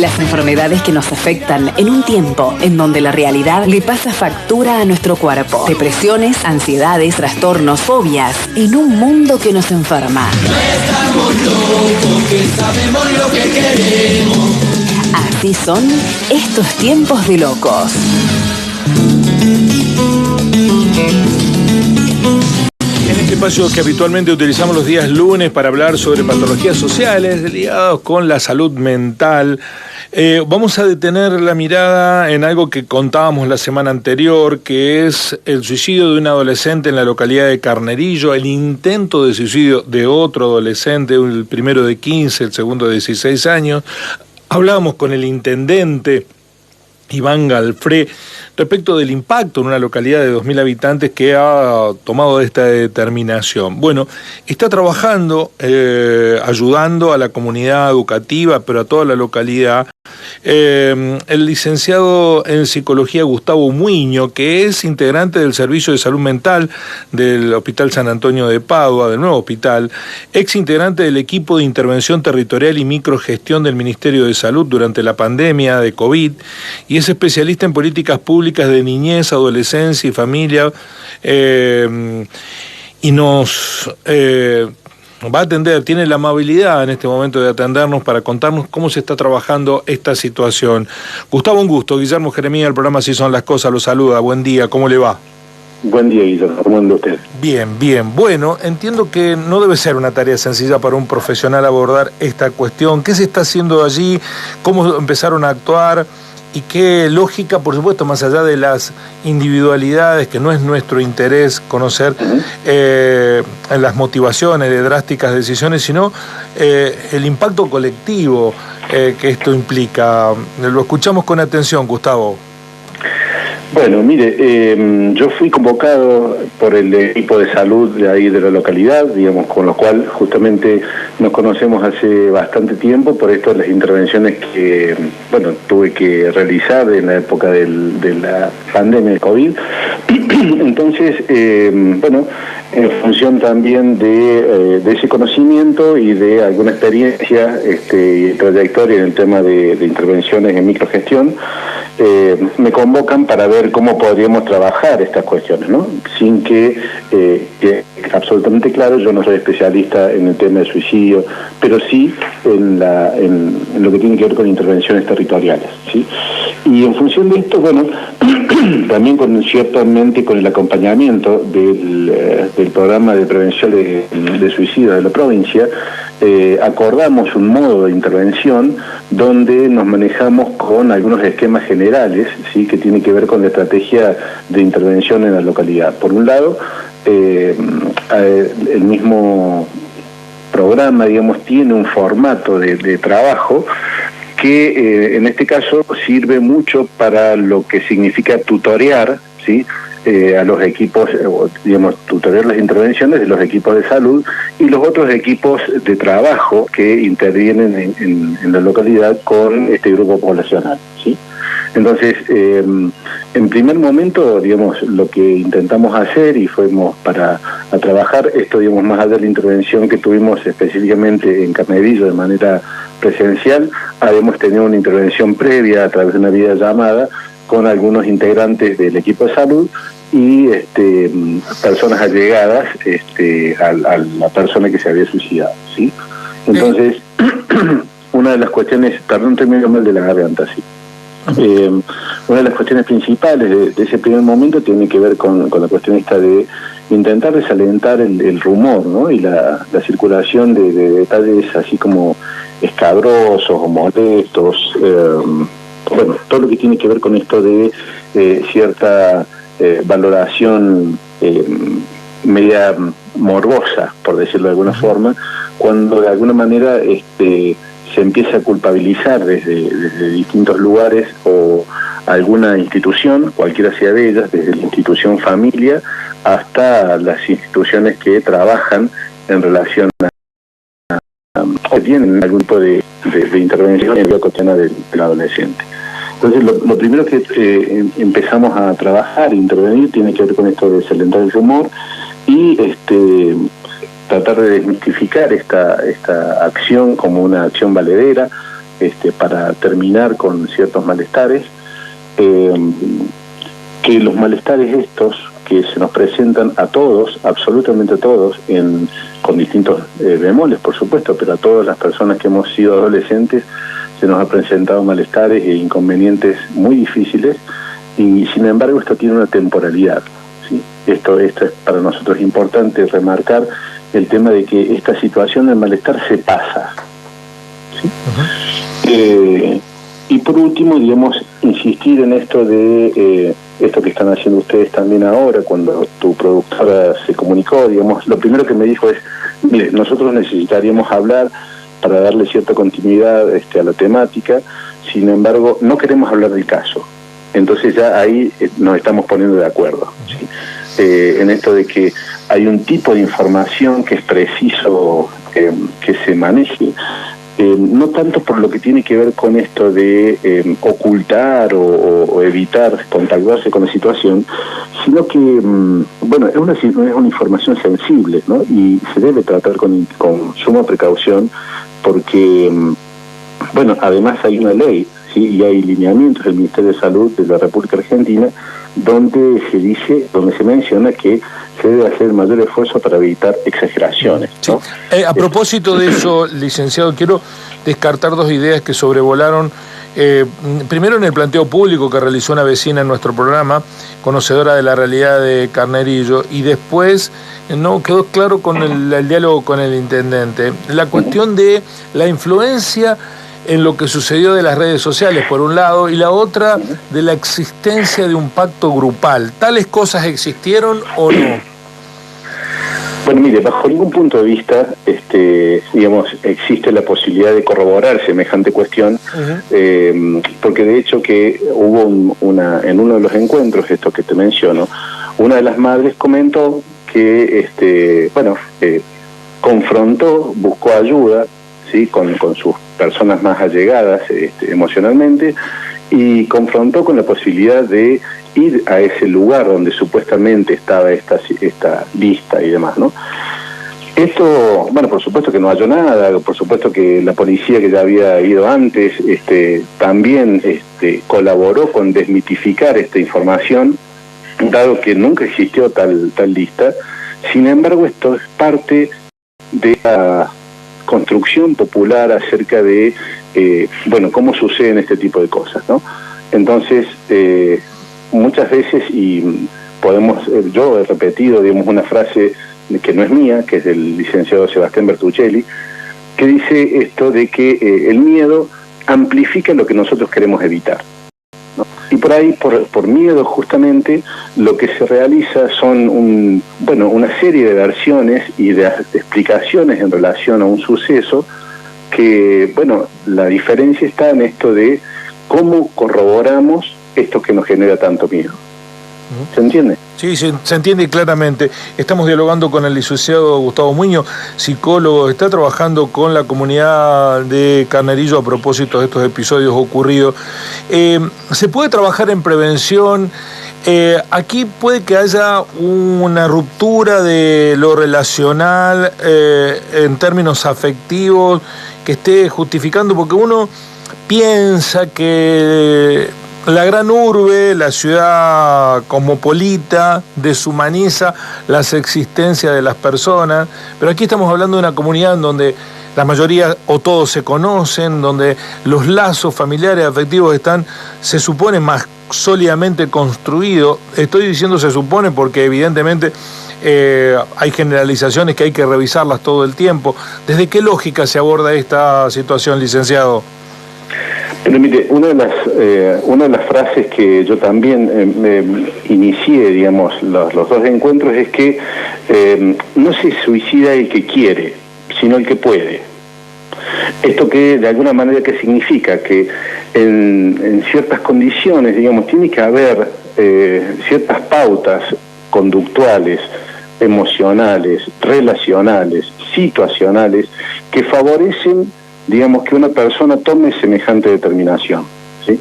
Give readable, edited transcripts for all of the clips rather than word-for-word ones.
Las enfermedades que nos afectan en un tiempo en donde la realidad le pasa factura a nuestro cuerpo. Depresiones, ansiedades, trastornos, fobias, en un mundo que nos enferma. No estamos locos, que sabemos lo que queremos. Así son estos tiempos de locos. En este espacio que habitualmente utilizamos los días lunes para hablar sobre patologías sociales ligadas con la salud mental, vamos a detener la mirada en algo que contábamos la semana anterior, que es el suicidio de un adolescente en la localidad de Carnerillo, el intento de suicidio de otro adolescente, el primero de 15, el segundo de 16 años. Hablábamos con el intendente Iván Galfré respecto del impacto en una localidad de 2.000 habitantes que ha tomado esta determinación. Bueno, está trabajando, ayudando a la comunidad educativa, pero a toda la localidad, el licenciado en psicología Gustavo Muiño, que es integrante del Servicio de Salud Mental del Hospital San Antonio de Padua, del nuevo hospital, ex integrante del equipo de intervención territorial y microgestión del Ministerio de Salud durante la pandemia de COVID, y es especialista en políticas públicas de niñez, adolescencia y familia, y nos va a atender, tiene la amabilidad en este momento de atendernos para contarnos cómo se está trabajando esta situación. Gustavo, un gusto. Guillermo Jeremía, el programa Así Son las Cosas, lo saluda. Buen día, ¿cómo le va? Buen día, Guillermo. ¿Cómo anda usted? Bien, bien. Bueno, entiendo que no debe ser una tarea sencilla para un profesional abordar esta cuestión. ¿Qué se está haciendo allí? ¿Cómo empezaron a actuar? Y qué lógica, por supuesto, más allá de las individualidades, que no es nuestro interés conocer las motivaciones de drásticas decisiones, sino el impacto colectivo que esto implica. Lo escuchamos con atención, Gustavo. Bueno, mire, yo fui convocado por el equipo de salud de ahí de la localidad, digamos, con lo cual justamente nos conocemos hace bastante tiempo, por esto las intervenciones que, bueno, tuve que realizar en la época de la pandemia de COVID. Entonces, bueno, en función también de ese conocimiento y de alguna experiencia y trayectoria en el tema de intervenciones en microgestión, me convocan para ver cómo podríamos trabajar estas cuestiones, ¿no? Sin que absolutamente claro, yo no soy especialista en el tema de suicidio, pero sí en lo que tiene que ver con intervenciones territoriales, ¿sí? Y en función de esto, bueno, también ciertamente con el acompañamiento del programa de prevención de suicidio de la provincia, acordamos un modo de intervención donde nos manejamos con algunos esquemas generales, ¿sí? Que tiene que ver con la estrategia de intervención en la localidad. Por un lado, el mismo programa, digamos, tiene un formato de trabajo que en este caso sirve mucho para lo que significa tutorear, ¿sí? A los equipos, digamos, tutorear las intervenciones de los equipos de salud y los otros equipos de trabajo que intervienen en la localidad con este grupo poblacional, ¿sí? Entonces, en primer momento, digamos, lo que intentamos hacer y fuimos a trabajar esto, digamos, más allá de la intervención que tuvimos específicamente en Carnerillo de manera presencial, habíamos tenido una intervención previa a través de una videollamada con algunos integrantes del equipo de salud y personas allegadas a la persona que se había suicidado, ¿sí? Entonces, una de las cuestiones, perdón, estoy medio mal de la garganta, sí. Una de las cuestiones principales de ese primer momento tiene que ver con la cuestión esta de intentar desalentar el rumor, ¿no? Y la circulación de detalles así como escabrosos o molestos, bueno, todo lo que tiene que ver con esto de cierta valoración media morbosa, por decirlo de alguna forma, cuando de alguna manera se empieza a culpabilizar desde distintos lugares o alguna institución, cualquiera sea de ellas, desde la institución familia hasta las instituciones que trabajan en relación a tienen algún tipo de intervención en la vida cotidiana del adolescente. Entonces, lo primero que empezamos a trabajar, intervenir, tiene que ver con esto de desalentar el rumor y tratar de desmitificar esta acción como una acción valedera, para terminar con ciertos malestares, que los malestares estos que se nos presentan a todos, absolutamente a todos, con distintos bemoles, por supuesto, pero a todas las personas que hemos sido adolescentes se nos ha presentado malestares e inconvenientes muy difíciles, y sin embargo esto tiene una temporalidad, ¿sí? Esto es para nosotros importante remarcar el tema de que esta situación del malestar se pasa, ¿sí? Y por último, digamos, insistir en esto de esto que están haciendo ustedes también ahora, cuando tu productora se comunicó, digamos, lo primero que me dijo es, mire, nosotros necesitaríamos hablar para darle cierta continuidad a la temática, sin embargo, no queremos hablar del caso. Entonces ya ahí nos estamos poniendo de acuerdo, ¿sí? En esto de que hay un tipo de información que es preciso que se maneje, no tanto por lo que tiene que ver con esto de ocultar o evitar contactarse con la situación, sino que, bueno, es una información sensible, ¿no? Y se debe tratar con suma precaución porque, bueno, además hay una ley, ¿sí? Y hay lineamientos del Ministerio de Salud de la República Argentina donde se menciona que se debe hacer el mayor esfuerzo para evitar exageraciones, ¿no? Sí. A propósito de eso, licenciado, quiero descartar dos ideas que sobrevolaron. Primero, en el planteo público que realizó una vecina en nuestro programa, conocedora de la realidad de Carnerillo, y después no quedó claro con el diálogo con el intendente. La cuestión de la influencia en lo que sucedió de las redes sociales, por un lado, y la otra, de la existencia de un pacto grupal. ¿Tales cosas existieron o no? Bueno, mire, bajo ningún punto de vista, digamos, existe la posibilidad de corroborar semejante cuestión, porque de hecho que hubo en uno de los encuentros, esto que te menciono, una de las madres comentó que, confrontó, buscó ayuda, ¿sí? con sus personas más allegadas emocionalmente, y confrontó con la posibilidad de ir a ese lugar donde supuestamente estaba esta lista y demás, ¿no? Esto, bueno, por supuesto que no halló nada, por supuesto que la policía que ya había ido antes también colaboró con desmitificar esta información, dado que nunca existió tal lista. Sin embargo, esto es parte de la construcción popular acerca de, cómo suceden este tipo de cosas, ¿no? Entonces, muchas veces, y yo he repetido, digamos, una frase que no es mía, que es del licenciado Sebastián Bertuccelli, que dice esto de que el miedo amplifica lo que nosotros queremos evitar, ¿no? Y por ahí, por miedo justamente, lo que se realiza son una serie de versiones y de explicaciones en relación a un suceso que, bueno, la diferencia está en esto de cómo corroboramos esto que nos genera tanto miedo. ¿Se entiende? Sí, se entiende claramente. Estamos dialogando con el licenciado Gustavo Muñoz, psicólogo, está trabajando con la comunidad de Carnerillo a propósito de estos episodios ocurridos. ¿Se puede trabajar en prevención? Aquí puede que haya una ruptura de lo relacional en términos afectivos que esté justificando, porque uno piensa que la gran urbe, la ciudad cosmopolita, deshumaniza las existencias de las personas, pero aquí estamos hablando de una comunidad en donde la mayoría o todos se conocen, donde los lazos familiares afectivos están, se supone, más sólidamente construidos. Estoy diciendo se supone porque evidentemente hay generalizaciones que hay que revisarlas todo el tiempo. ¿Desde qué lógica se aborda esta situación, licenciado? Pero mire, una de las frases que yo también me inicié, digamos, los dos encuentros, es que no se suicida el que quiere, sino el que puede. Esto que de alguna manera, ¿qué significa? Que en ciertas condiciones, digamos, tiene que haber ciertas pautas conductuales, emocionales, relacionales, situacionales, que favorecen, digamos, que una persona tome semejante determinación, ¿sí?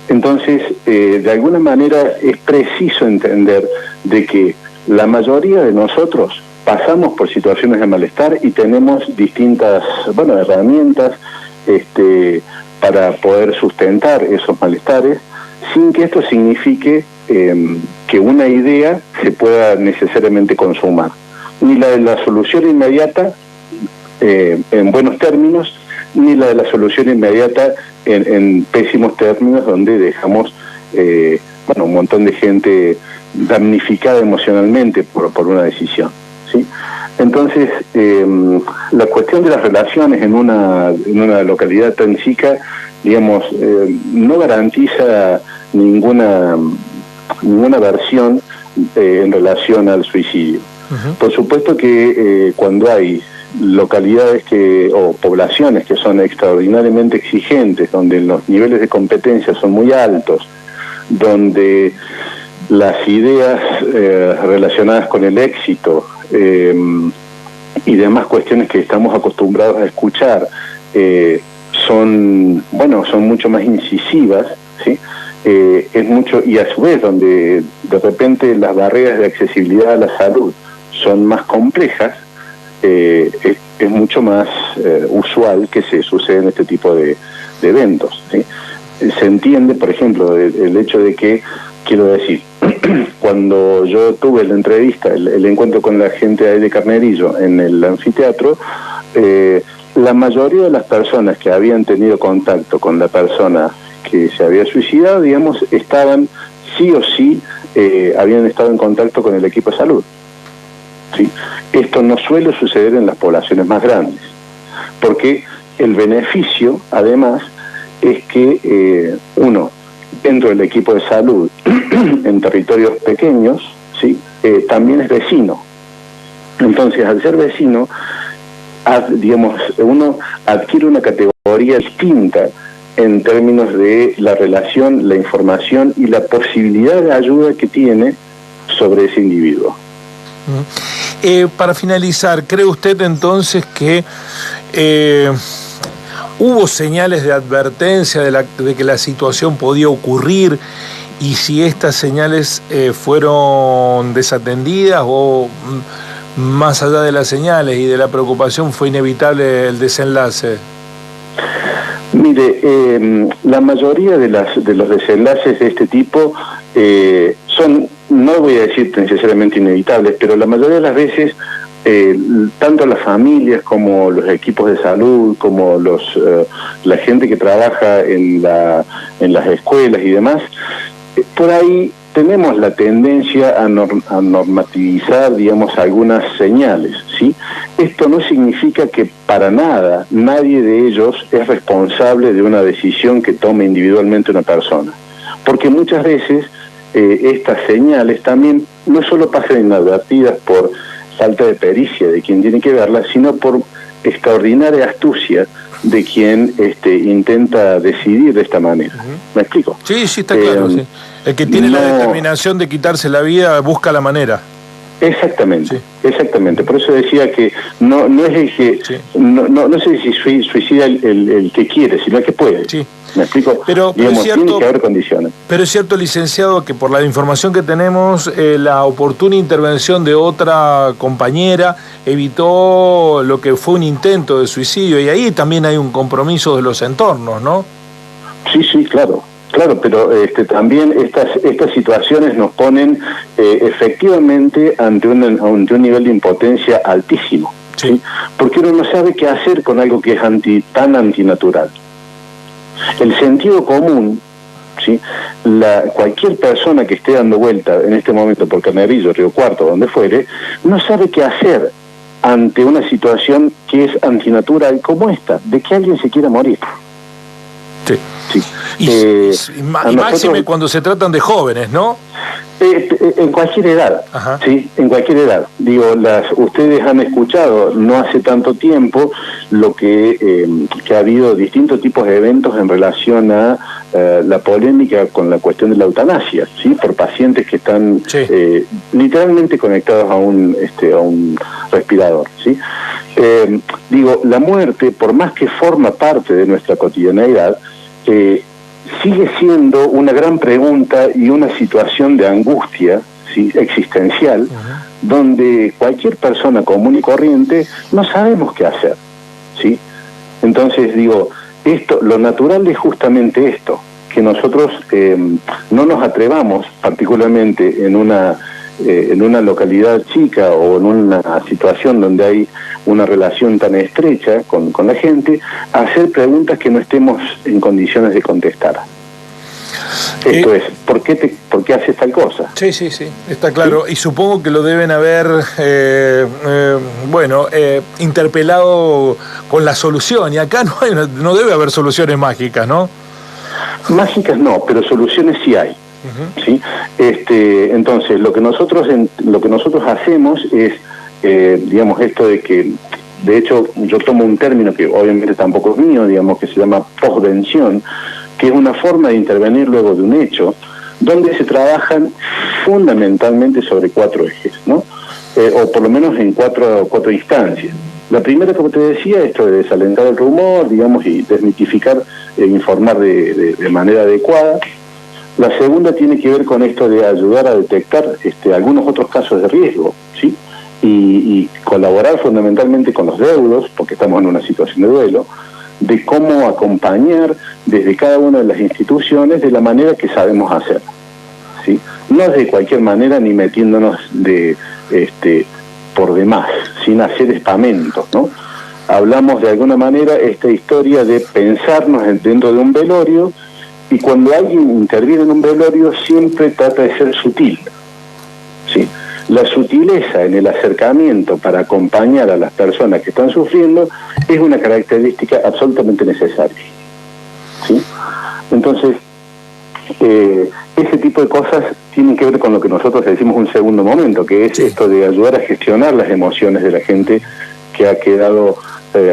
Entonces, de alguna manera es preciso entender de que la mayoría de nosotros pasamos por situaciones de malestar y tenemos distintas, herramientas para poder sustentar esos malestares, sin que esto signifique que una idea se pueda necesariamente consumar. Ni la de la solución inmediata en buenos términos, ni la de la solución inmediata en pésimos términos, donde dejamos un montón de gente damnificada emocionalmente por una decisión, ¿sí? Entonces, la cuestión de las relaciones en una localidad tan chica, digamos, no garantiza ninguna versión en relación al suicidio. Uh-huh. Por supuesto que cuando hay localidades o poblaciones que son extraordinariamente exigentes, donde los niveles de competencia son muy altos, donde las ideas relacionadas con el éxito y demás cuestiones que estamos acostumbrados a escuchar son mucho más incisivas, ¿sí? Es mucho, y a su vez donde de repente las barreras de accesibilidad a la salud son más complejas, es mucho más usual que se suceda en este tipo de eventos, ¿sí? Se entiende, por ejemplo, el hecho de que, quiero decir, cuando yo tuve la entrevista, el encuentro con la gente de Carnerillo en el anfiteatro, la mayoría de las personas que habían tenido contacto con la persona que se había suicidado, digamos, estaban sí o sí, habían estado en contacto con el equipo de salud, ¿sí? Esto no suele suceder en las poblaciones más grandes, porque el beneficio, además, es que uno, dentro del equipo de salud, en territorios pequeños, ¿sí? También es vecino. Entonces, al ser vecino, digamos, uno adquiere una categoría distinta en términos de la relación, la información y la posibilidad de ayuda que tiene sobre ese individuo. Para finalizar, ¿cree usted entonces que hubo señales de advertencia de que la situación podía ocurrir, y si estas señales fueron desatendidas, o más allá de las señales y de la preocupación fue inevitable el desenlace? Mire, la mayoría de los desenlaces de este tipo son, no voy a decir necesariamente inevitables, pero la mayoría de las veces tanto las familias como los equipos de salud, como la gente que trabaja en las escuelas y demás, por ahí tenemos la tendencia a normativizar, digamos, algunas señales, ¿sí? Esto no significa que para nada nadie de ellos es responsable de una decisión que tome individualmente una persona, porque muchas veces estas señales también no solo pasan inadvertidas por falta de pericia de quien tiene que verla, sino por extraordinaria astucia de quien intenta decidir de esta manera. Uh-huh. ¿Me explico? Sí, está claro. Sí. El que tiene la determinación de quitarse la vida busca la manera. Exactamente, sí. Exactamente. Por eso decía que no es el que, sí. no sé si suicida el que quiere, sino el que puede. Sí. ¿Me explico? Pero digamos, es cierto, tiene que haber condiciones. Pero es cierto, licenciado, que por la información que tenemos, la oportuna intervención de otra compañera evitó lo que fue un intento de suicidio, y ahí también hay un compromiso de los entornos, ¿no? Sí, claro. Claro, pero también estas situaciones nos ponen efectivamente ante un nivel de impotencia altísimo, ¿sí? ¿Sí? Porque uno no sabe qué hacer con algo que es tan antinatural. El sentido común, ¿sí? Cualquier persona que esté dando vuelta en este momento por Carnerillo, Río Cuarto, donde fuere, no sabe qué hacer ante una situación que es antinatural como esta, de que alguien se quiera morir. Sí. Sí. Y máxime cuando se tratan de jóvenes, ¿no? En cualquier edad. Ajá. Sí, en cualquier edad. Digo, ustedes han escuchado no hace tanto tiempo lo que ha habido distintos tipos de eventos en relación a la polémica con la cuestión de la eutanasia, ¿sí? Por pacientes que están literalmente conectados a un respirador, ¿sí? Digo, la muerte, por más que forma parte de nuestra cotidianeidad, sigue siendo una gran pregunta y una situación de angustia, ¿sí? Existencial, uh-huh. Donde cualquier persona común y corriente no sabemos qué hacer, ¿sí? Entonces, digo, lo natural es justamente esto, que nosotros no nos atrevamos, particularmente en una localidad chica o en una situación donde hay una relación tan estrecha con la gente, a hacer preguntas que no estemos en condiciones de contestar. Esto es, ¿por qué haces tal cosa? Sí, está claro. ¿Sí? Y supongo que lo deben haber, interpelado con la solución. Y acá no debe haber soluciones mágicas, ¿no? Mágicas no, pero soluciones sí hay. Uh-huh. ¿Sí? Entonces, lo que nosotros hacemos es, digamos, esto de que, de hecho, yo tomo un término que obviamente tampoco es mío, digamos, que se llama posvención, que es una forma de intervenir luego de un hecho, donde se trabajan fundamentalmente sobre 4 ejes, ¿no? O por lo menos en cuatro instancias. La primera, como te decía, esto de desalentar el rumor, digamos, y desmitificar, informar de manera adecuada. La segunda tiene que ver con esto de ayudar a detectar algunos otros casos de riesgo, ¿sí? Y colaborar fundamentalmente con los deudos, porque estamos en una situación de duelo, de cómo acompañar desde cada una de las instituciones de la manera que sabemos hacer, ¿sí? No de cualquier manera ni metiéndonos por demás, sin hacer espamentos, ¿no? Hablamos de alguna manera esta historia de pensarnos dentro de un velorio, y cuando alguien interviene en un velorio siempre trata de ser sutil, ¿sí? La sutileza en el acercamiento para acompañar a las personas que están sufriendo es una característica absolutamente necesaria, ¿sí? Entonces, ese tipo de cosas tienen que ver con lo que nosotros decimos un segundo momento, que es esto de ayudar a gestionar las emociones de la gente que ha quedado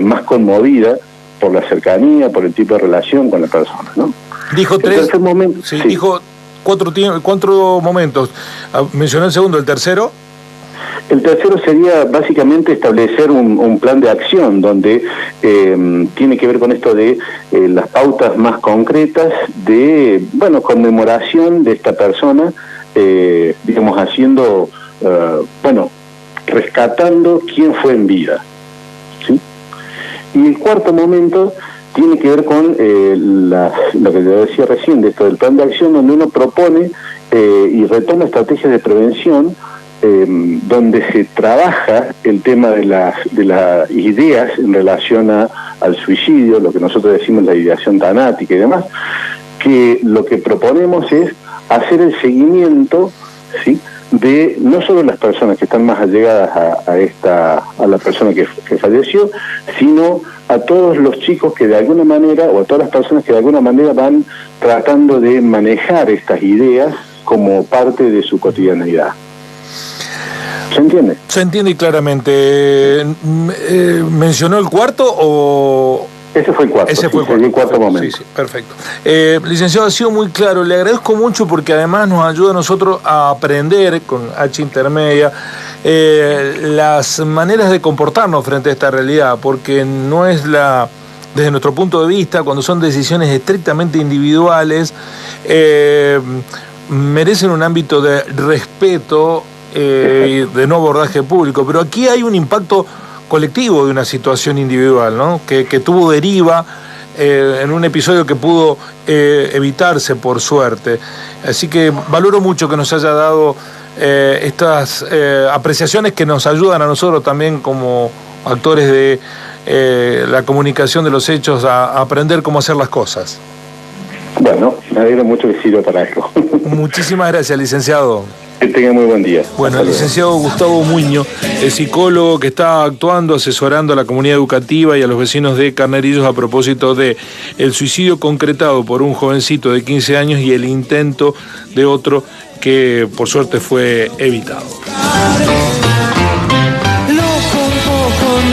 más conmovida por la cercanía, por el tipo de relación con la persona, ¿no? Dijo dijo 4 momentos. Mencionó el segundo, ¿el tercero? El tercero sería básicamente establecer un plan de acción donde tiene que ver con esto de las pautas más concretas de, conmemoración de esta persona, digamos, haciendo, rescatando quién fue en vida, ¿sí? Y el cuarto momento tiene que ver con lo que yo decía recién, de esto del plan de acción, donde uno propone y retoma estrategias de prevención, donde se trabaja el tema de las ideas en relación al suicidio, lo que nosotros decimos la ideación tanática y demás, que lo que proponemos es hacer el seguimiento, ¿sí?, de no solo las personas que están más allegadas a la persona que falleció, sino a todos los chicos que de alguna manera, o a todas las personas que de alguna manera van tratando de manejar estas ideas como parte de su cotidianidad. ¿Se entiende? Se entiende claramente. ¿Mencionó el cuarto o...? Ese fue el cuarto. Ese fue el cuarto momento. Sí, perfecto. Licenciado, ha sido muy claro. Le agradezco mucho porque además nos ayuda a nosotros a aprender con H intermedia las maneras de comportarnos frente a esta realidad, porque no es desde nuestro punto de vista, cuando son decisiones estrictamente individuales, merecen un ámbito de respeto y de no abordaje público. Pero aquí hay un impacto colectivo de una situación individual, ¿no? Que tuvo deriva en un episodio que pudo evitarse por suerte. Así que valoro mucho que nos haya dado estas apreciaciones que nos ayudan a nosotros también como actores de la comunicación de los hechos a aprender cómo hacer las cosas. Bueno, me alegro mucho que sirva para eso. Muchísimas gracias, licenciado. Que tenga muy buen día. Bueno, el licenciado Gustavo Muño, el psicólogo que está actuando, asesorando a la comunidad educativa y a los vecinos de Carnerillos a propósito de el suicidio concretado por un jovencito de 15 años y el intento de otro que por suerte fue evitado.